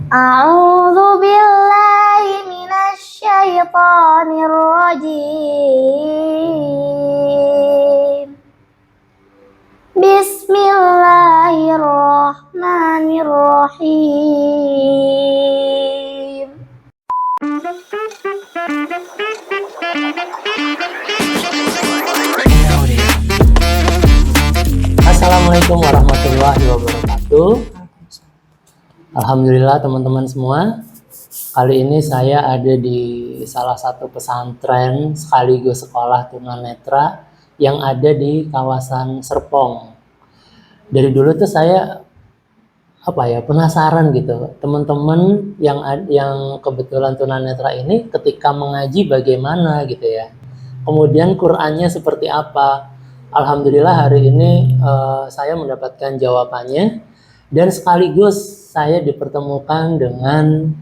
A'udzu billahi minasy syaithanir rajim. Bismillahirrahmanirrahim. Assalamualaikum warahmatullahi wabarakatuh. Alhamdulillah teman-teman semua. Kali ini saya ada di salah satu pesantren sekaligus sekolah tunanetra yang ada di kawasan Serpong. Dari dulu tuh saya penasaran gitu. Teman-teman yang kebetulan tunanetra ini ketika mengaji bagaimana gitu ya. Kemudian Qur'annya seperti apa? Alhamdulillah hari ini saya mendapatkan jawabannya dan sekaligus saya dipertemukan dengan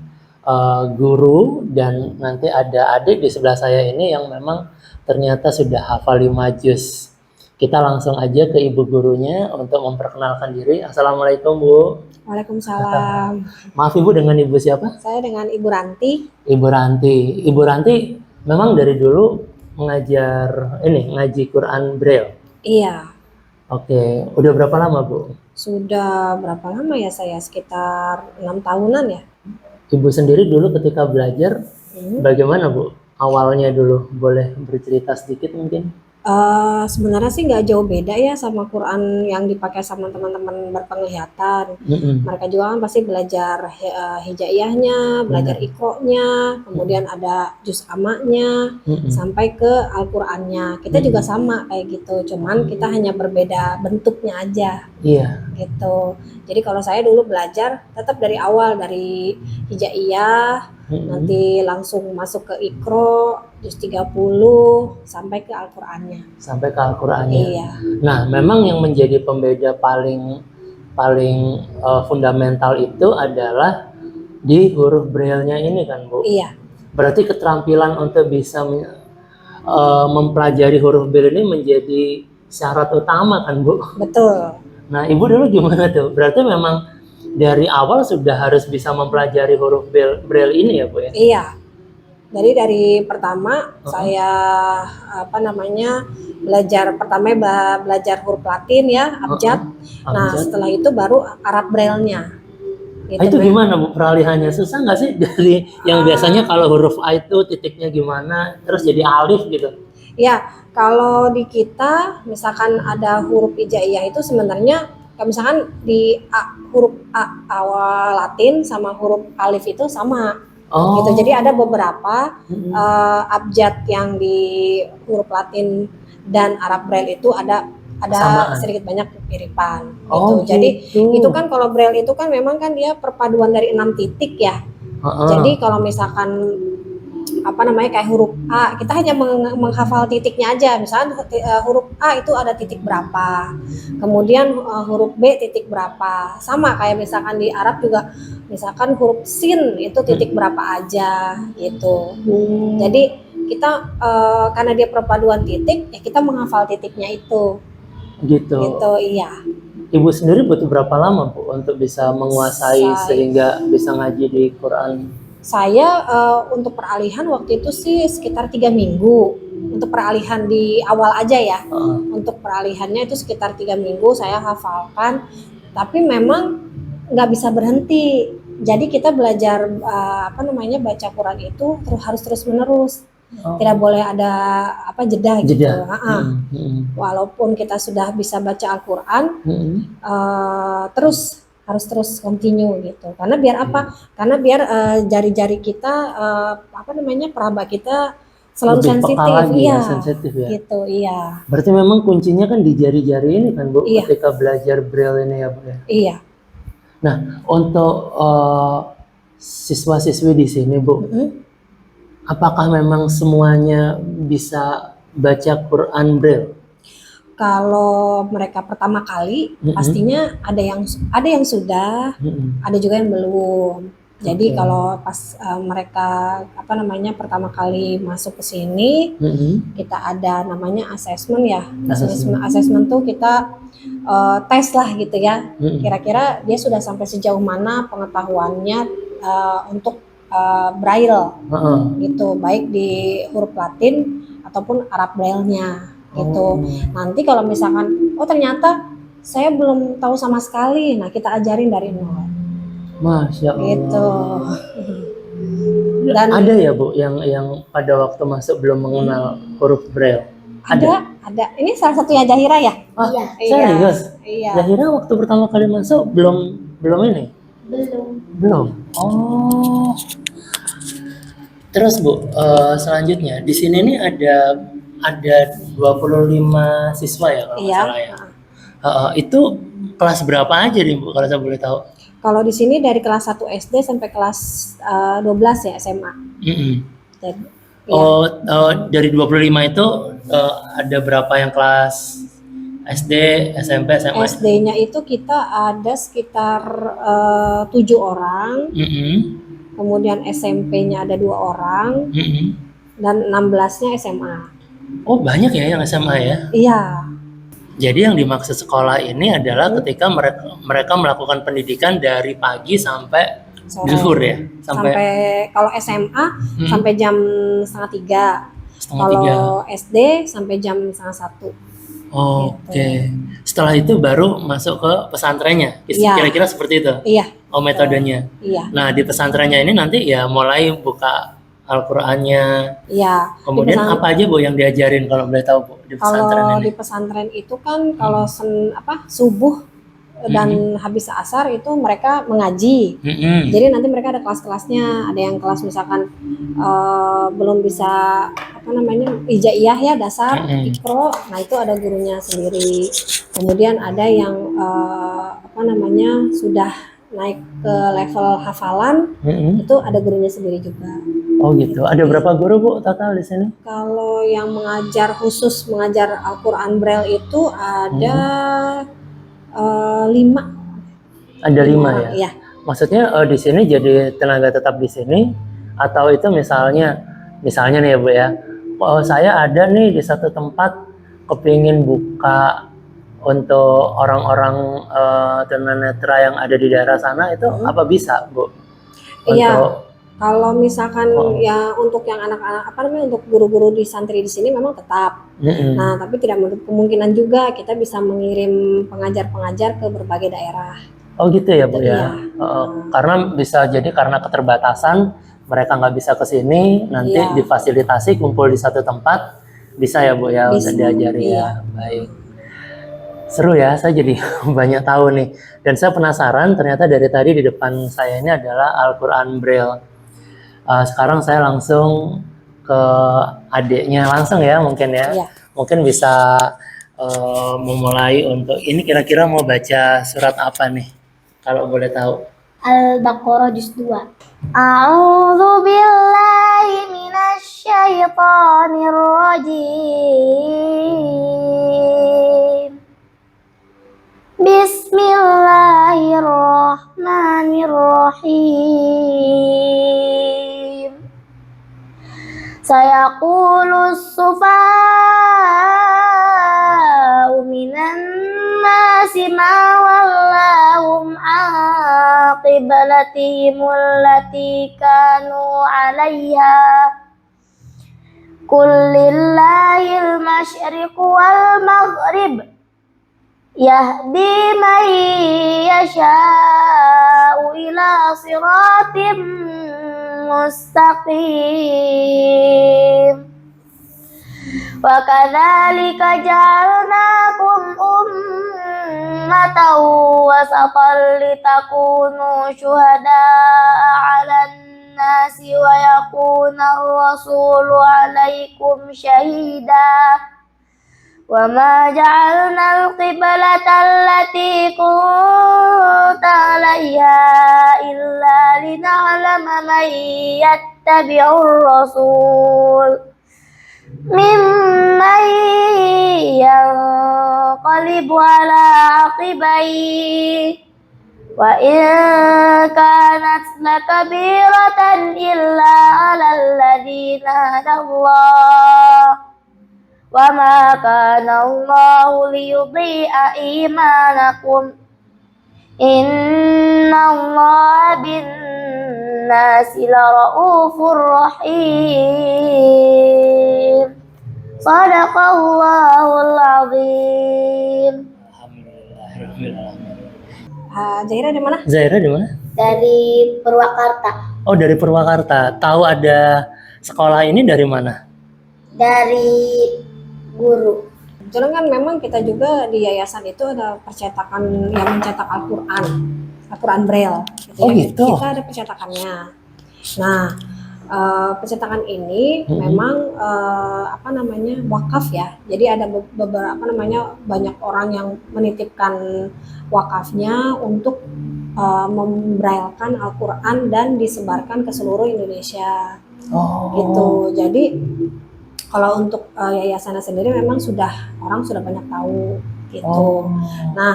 guru dan nanti ada adik di sebelah saya ini yang memang ternyata sudah hafal 5 juz. Kita langsung aja ke ibu gurunya untuk memperkenalkan diri. Assalamualaikum Bu. Waalaikumsalam. Maaf Ibu, dengan Ibu siapa? Saya dengan Ibu Ranti. Ibu Ranti. Ibu Ranti memang dari dulu ngaji Quran Braille. Iya. Oke, udah berapa lama Bu? Sudah berapa lama ya saya? Sekitar 6 tahunan ya. Ibu sendiri dulu ketika belajar bagaimana Bu? Awalnya dulu boleh bercerita sedikit mungkin? Sebenarnya sih nggak jauh beda ya sama Quran yang dipakai sama teman-teman berpenglihatan. Mereka juga kan pasti belajar hijaiyahnya, belajar iqro'nya, kemudian ada juz amaknya, sampai ke Al-Qur'annya. Kita juga sama kayak gitu, cuman kita hanya berbeda bentuknya aja. Iya. Gitu. Jadi kalau saya dulu belajar tetap dari awal, dari hijaiyah, nanti langsung masuk ke Iqro, juz 30 sampai ke Al-Qur'annya. Sampai ke Al-Qur'annya. Iya. Nah, memang yang menjadi pembeda paling fundamental itu adalah di huruf Braille-nya ini kan, Bu? Iya. Berarti keterampilan untuk bisa mempelajari huruf Braille ini menjadi syarat utama kan, Bu? Betul. Nah, Ibu dulu gimana tuh? Berarti memang dari awal sudah harus bisa mempelajari huruf Braille ini ya, Bu ya? Iya. Jadi dari pertama saya belajar huruf Latin ya, abjad. Nah, setelah itu baru Arab Braille-nya. Gitu, itu gimana Bu peralihannya? Susah nggak sih dari yang biasanya kalau huruf A itu titiknya gimana, terus jadi alif gitu? Ya, kalau di kita misalkan ada huruf hijaiyah itu sebenarnya misalkan di huruf A awal Latin sama huruf alif itu sama. Gitu. Jadi ada beberapa abjad yang di huruf Latin dan Arab Braille itu ada Samaan. sedikit banyak kemiripan gitu. Oh, Jadi gitu. itu kan kalau Braille itu kan memang kan dia perpaduan dari 6 titik ya. Jadi kalau misalkan kayak huruf A, kita hanya menghafal titiknya aja. Misalnya huruf A itu ada titik berapa, kemudian huruf B titik berapa. Sama kayak misalkan di Arab juga, misalkan huruf Sin itu titik berapa aja gitu. Jadi kita karena dia perpaduan titik, ya kita menghafal titiknya itu. Gitu, iya. Ibu sendiri butuh berapa lama Bu untuk bisa menguasai sehingga bisa ngaji di Quran? Saya untuk peralihan waktu itu sih sekitar 3 minggu. Untuk peralihan di awal aja ya. Untuk peralihannya itu sekitar 3 minggu saya hafalkan. Tapi memang nggak bisa berhenti. Jadi kita belajar baca Quran itu harus terus menerus. Tidak boleh ada jeda gitu. Walaupun kita sudah bisa baca Al-Quran, harus terus continue gitu. Karena biar apa? Karena biar jari-jari kita peraba kita selalu sensitif ya. Gitu, iya. Berarti memang kuncinya kan di jari-jari ini kan Bu, iya. Ketika belajar Braille ini ya Bu ya. Iya. Nah, untuk siswa-siswi di sini Bu, apakah memang semuanya bisa baca Quran Braille? Kalau mereka pertama kali, pastinya ada yang sudah, ada juga yang belum. Jadi kalau pas mereka pertama kali masuk ke sini, kita ada namanya assessment ya. Assessment tuh kita tes lah gitu ya. Kira-kira dia sudah sampai sejauh mana pengetahuannya untuk Braille Heeh. gitu, baik di huruf Latin ataupun Arab Braille-nya gitu. Oh. Nanti kalau misalkan ternyata saya belum tahu sama sekali, nah kita ajarin dari nol Masya Allah. gitu. Dan Ada ya Bu yang pada waktu masuk belum mengenal huruf Braille? ada. Ini salah satunya Zahira ya? Ah, Iya. serius? Iya. Zahira waktu pertama kali masuk belum ini? Belum. Oh. Terus Bu, selanjutnya di sini nih ada 25 siswa ya kalau nggak Iya. salah ya. Itu kelas berapa aja nih Bu kalau saya boleh tahu? Kalau di sini dari kelas 1 SD sampai kelas 12 ya SMA. Mm-mm. Jadi, iya. Dari 25 itu ada berapa yang kelas SD, SMP, SMA? SD-nya itu kita ada sekitar 7 orang, Mm-mm. kemudian SMP-nya ada 2 orang, Mm-mm. dan 16-nya SMA. Oh banyak ya yang SMA ya? Iya, Jadi yang dimaksud sekolah ini adalah ketika mereka melakukan pendidikan dari pagi sampai sore. zuhur ya? Sampai kalau SMA sampai jam 2:30. Setengah tiga. Kalau SD sampai jam 1:30. Oke. Setelah itu baru masuk ke pesantrennya. Iya. Kira-kira seperti itu. Iya, Oh metodenya. iya, Nah di pesantrennya ini nanti ya mulai buka Al-Qur'annya. iya. Kemudian apa aja Bu yang diajarin kalau boleh tahu Bu di pesantren Kalau ini? di pesantren itu kan kalau subuh dan habis asar itu mereka mengaji. Mm-mm. Jadi nanti mereka ada kelas-kelasnya. Ada yang kelas misalkan belum bisa hijaiyah ya dasar, ikro. Nah itu ada gurunya sendiri. Kemudian ada yang sudah naik ke level hafalan, Mm-mm. itu ada gurunya sendiri juga. Oh gitu. Ada berapa guru Bu total di sini? Kalau yang khusus mengajar Al-Quran Braille itu ada 5. Ada 5 ya. Iya. Maksudnya di sini jadi tenaga tetap di sini atau itu misalnya nih ya Bu ya. Oh saya ada nih di satu tempat kepingin buka untuk orang-orang tunanetra yang ada di daerah sana itu apa bisa Bu? Iya. Kalau misalkan ya untuk yang anak-anak untuk guru-guru di santri di sini memang tetap. Nah, tapi tidak menutup kemungkinan juga kita bisa mengirim pengajar-pengajar ke berbagai daerah. Oh gitu ya Bu ya. Iya. Karena bisa jadi karena keterbatasan mereka nggak bisa ke sini, nanti Iya. difasilitasi kumpul di satu tempat bisa ya Bu ya Bisa, untuk diajari iya. ya. Baik. Seru ya, saya jadi banyak tahu nih. Dan saya penasaran ternyata dari tadi di depan saya ini adalah Al-Quran Braille. Sekarang saya langsung ke adiknya langsung ya mungkin ya. Iya. Mungkin bisa memulai untuk ini kira-kira mau baca surat apa nih? Kalau boleh tahu. Al-Baqarah juz 2. A'udzu billahi minasy syaithanir rajim. Bismillahirrahmanirrahim. Sayaqulus sufaha'u minan nasi ma wallahum an qiblatihim allati kanu 'alaiha. Qul lillahil masyriqu wal maghrib. Yahdi man yasha'u ila siratim mustaqim. Wa kadzalika ja'alnakum ummatan wasatan litakunu syuhada'a 'alan nasi wa yakuna ar-rasulu 'alaikum syahida. Wa ma ja'alna al-qiblata allati kunta 'alaiha illa lina'lama man yattabi'ur rasul mimman yanqalibu 'ala 'aqibaihi wa in kanat lakabiratan illa 'alal ladzina hadallah. Wa ma kana Allahu liyudhi'a imanakum. Innallaha bin bin-nasi laraufur rahim. Shadaqallahul azim. Zahira dari mana? Zaira di mana? Dari Purwakarta. Oh, dari Purwakarta. Tahu ada sekolah ini dari mana? Dari guru. Kebetulan kan memang kita juga di yayasan itu ada percetakan yang mencetak Al-Quran Braille. Oh, gitu. Kita ada percetakannya. Nah, percetakan ini memang wakaf ya. Jadi ada beberapa banyak orang yang menitipkan wakafnya untuk membrailkan Al-Quran dan disebarkan ke seluruh Indonesia. Gitu. Jadi kalau untuk yayasannya sendiri memang orang sudah banyak tahu gitu. Nah,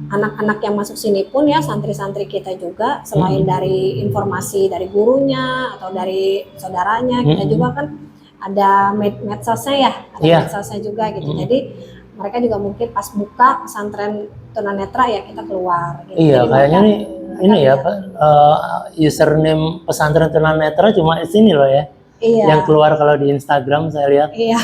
anak-anak yang masuk sini pun ya, santri-santri kita juga selain dari informasi dari gurunya atau dari saudaranya, kita juga kan ada medsosnya ya, medsosnya juga gitu. Jadi mereka juga mungkin pas buka pesantren tunanetra ya kita keluar gitu. Iya, jadi kayaknya ini ya Pak, username pesantren tunanetra cuma di sini loh ya. Iya. Yang keluar kalau di Instagram saya lihat. Iya.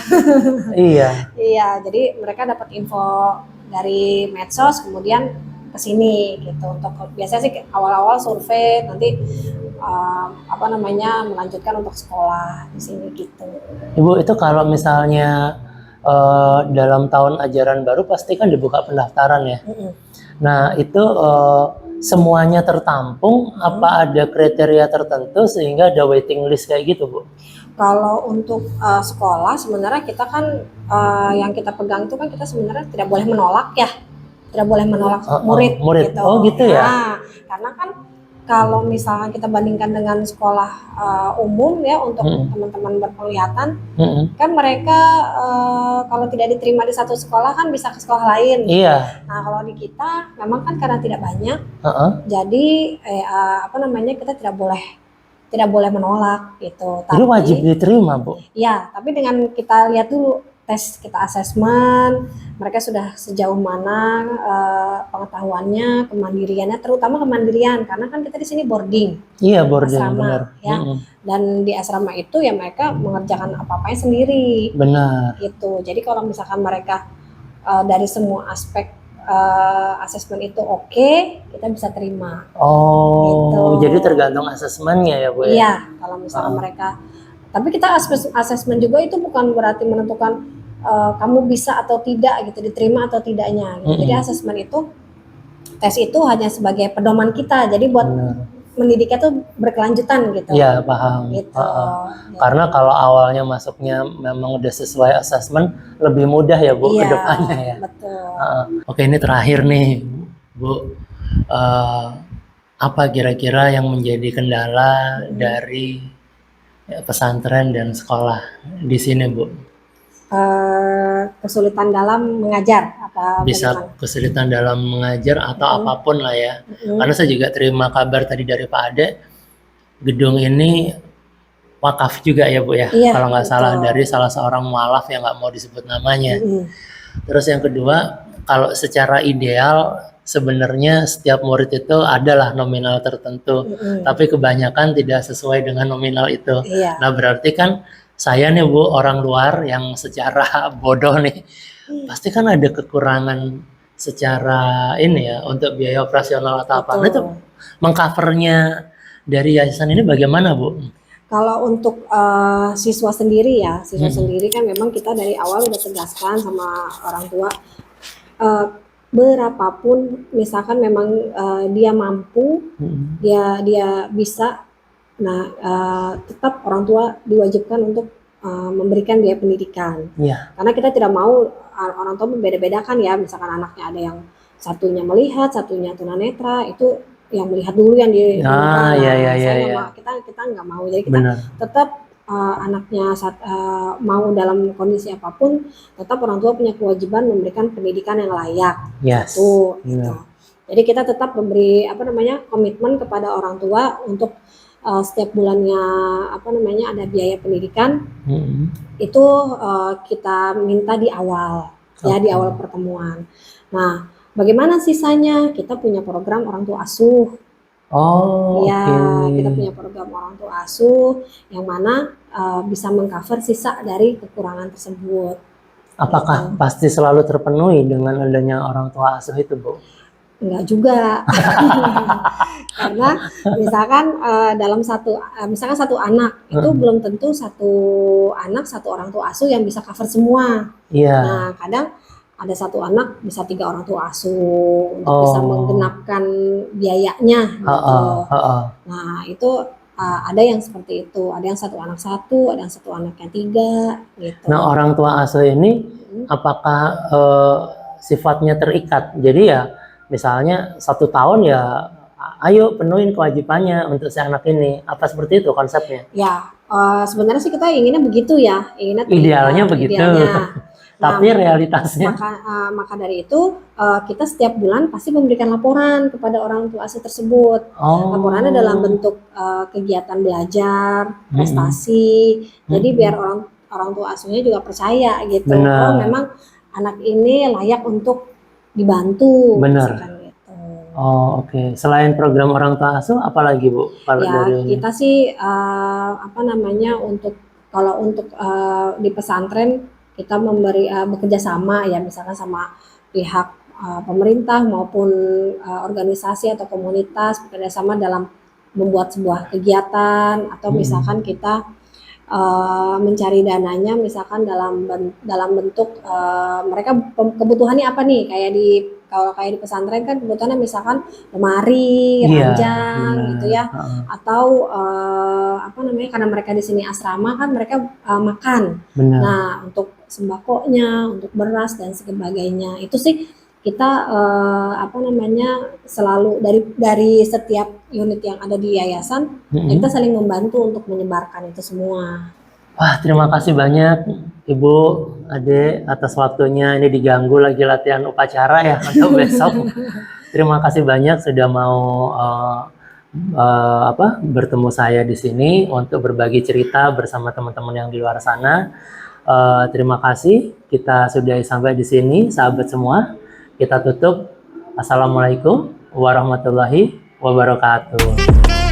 Iya, jadi mereka dapat info dari medsos kemudian ke sini gitu. Untuk biasanya sih awal-awal survei, nanti melanjutkan untuk sekolah di sini gitu. Ibu, itu kalau misalnya dalam tahun ajaran baru pasti kan dibuka pendaftaran ya. Nah, itu semuanya tertampung, apa ada kriteria tertentu sehingga ada waiting list kayak gitu, Bu? Kalau untuk sekolah sebenarnya kita kan yang kita pegang itu kan kita sebenarnya tidak boleh menolak ya, tidak boleh menolak murid gitu. Oh gitu ya. Nah, karena kan kalau misalnya kita bandingkan dengan sekolah umum ya untuk teman-teman berpenglihatan, kan mereka kalau tidak diterima di satu sekolah kan bisa ke sekolah lain. Iya. Nah kalau di kita memang kan karena tidak banyak, jadi kita tidak boleh menolak gitu. Jadi wajib diterima, Bu? Ya, tapi dengan kita lihat dulu tes, kita asesmen, mereka sudah sejauh mana pengetahuannya, kemandiriannya, terutama kemandirian, karena kan kita di sini boarding. Iya, boarding, asrama, benar. Ya. Dan di asrama itu ya mereka mengerjakan apa-apanya sendiri. Benar. Gitu. Jadi kalau misalkan mereka dari semua aspek asesmen itu oke, kita bisa terima. Oh, gitu. Jadi tergantung asesmennya ya, Bu? Iya, kalau misalkan mereka. Tapi kita asesmen juga itu bukan berarti menentukan kamu bisa atau tidak gitu, diterima atau tidaknya. Gitu. Jadi asesmen itu, tes itu hanya sebagai pedoman kita. Jadi buat mendidiknya tuh berkelanjutan gitu. Iya, paham. Gitu. Karena kalau awalnya masuknya memang udah sesuai asesmen, lebih mudah ya, Bu, ke depannya ya. Betul. Oke, ini terakhir nih, Bu. Apa kira-kira yang menjadi kendala dari pesantren dan sekolah di sini, Bu? Kesulitan dalam mengajar apa bisa bagaimana? Kesulitan dalam mengajar atau apapun lah ya. Karena saya juga terima kabar tadi dari Pak Ade, gedung ini wakaf juga ya, Bu ya. Iya, kalau nggak salah dari salah seorang mualaf yang nggak mau disebut namanya. Terus yang kedua, kalau secara ideal sebenarnya setiap murid itu adalah nominal tertentu, tapi kebanyakan tidak sesuai dengan nominal itu. Nah berarti kan saya nih, Bu, orang luar yang secara bodoh nih, pasti kan ada kekurangan secara ini ya, untuk biaya operasional atau apa. Nah itu mengcovernya dari yayasan ini bagaimana, Bu? Kalau untuk siswa sendiri ya, sendiri kan memang kita dari awal udah tegaskan sama orang tua, berapapun misalkan memang dia mampu, dia bisa, nah tetap orang tua diwajibkan untuk memberikan biaya pendidikan. Karena kita tidak mau orang tua membeda-bedakan ya, misalkan anaknya ada yang satunya melihat, satunya tunanetra, itu yang melihat dulu yang kita nggak mau. Jadi kita tetap anaknya mau dalam kondisi apapun, tetap orang tua punya kewajiban memberikan pendidikan yang layak. Gitu. Jadi kita tetap memberi komitmen kepada orang tua untuk setiap bulannya ada biaya pendidikan, itu kita minta di awal ya, di awal pertemuan. Nah, bagaimana sisanya? Kita punya program orang tua asuh. Oh, Ya, oke. kita punya program orang tua asuh yang mana bisa mengcover sisa dari kekurangan tersebut. Apakah Gitu. pasti selalu terpenuhi dengan adanya orang tua asuh itu, Bu? Enggak juga. Karena misalkan dalam misalkan satu anak itu Heeh. belum tentu satu anak satu orang tua asuh yang bisa cover semua. Iya. Nah, kadang ada satu anak bisa 3 orang tua asuh untuk bisa Oh. menggenapkan biayanya gitu. Heeh, heeh. Nah, itu ada yang seperti itu, ada yang satu anak satu, ada yang satu anak yang 3 gitu. Nah, orang tua asuh ini apakah sifatnya terikat? Jadi ya, misalnya 1 tahun ya, ayo penuhin kewajibannya untuk si anak ini. Apa seperti itu konsepnya? Ya, sebenarnya sih kita inginnya begitu ya, inginnya terikat, Idealnya begitu. idealnya. Nah, Tapi realitasnya, maka dari itu kita setiap bulan pasti memberikan laporan kepada orang tua asuh tersebut. oh, Laporannya dalam bentuk kegiatan belajar, Mm-mm. prestasi. Jadi Mm-mm. biar orang tua asuhnya juga percaya gitu. Benar. Oh, memang anak ini layak untuk dibantu. Benar. misalkan gitu. Oh, oke. Selain program orang tua asuh, apalagi Bu? Kalau Ya, dari kita sih kalau untuk di pesantren kita bekerja sama ya, misalkan sama pihak pemerintah maupun organisasi atau komunitas, bekerja sama dalam membuat sebuah kegiatan, atau misalkan kita mencari dananya misalkan dalam bentuk mereka kebutuhannya apa nih, kalau kayak di pesantren kan kebutuhannya misalkan lemari, Iya, ranjang benar. gitu ya, atau karena mereka di sini asrama kan mereka makan. Benar. Nah, untuk sembakonya, untuk beras dan sebagainya itu sih kita selalu dari setiap unit yang ada di yayasan kita saling membantu untuk menyebarkan itu semua. Wah, terima kasih banyak Ibu Ade atas waktunya. Ini diganggu lagi latihan upacara ya untuk besok. Terima kasih banyak sudah mau bertemu saya di sini untuk berbagi cerita bersama teman-teman yang di luar sana. Terima kasih. Kita sudah sampai di sini, sahabat semua. Kita tutup. Assalamualaikum warahmatullahi wabarakatuh.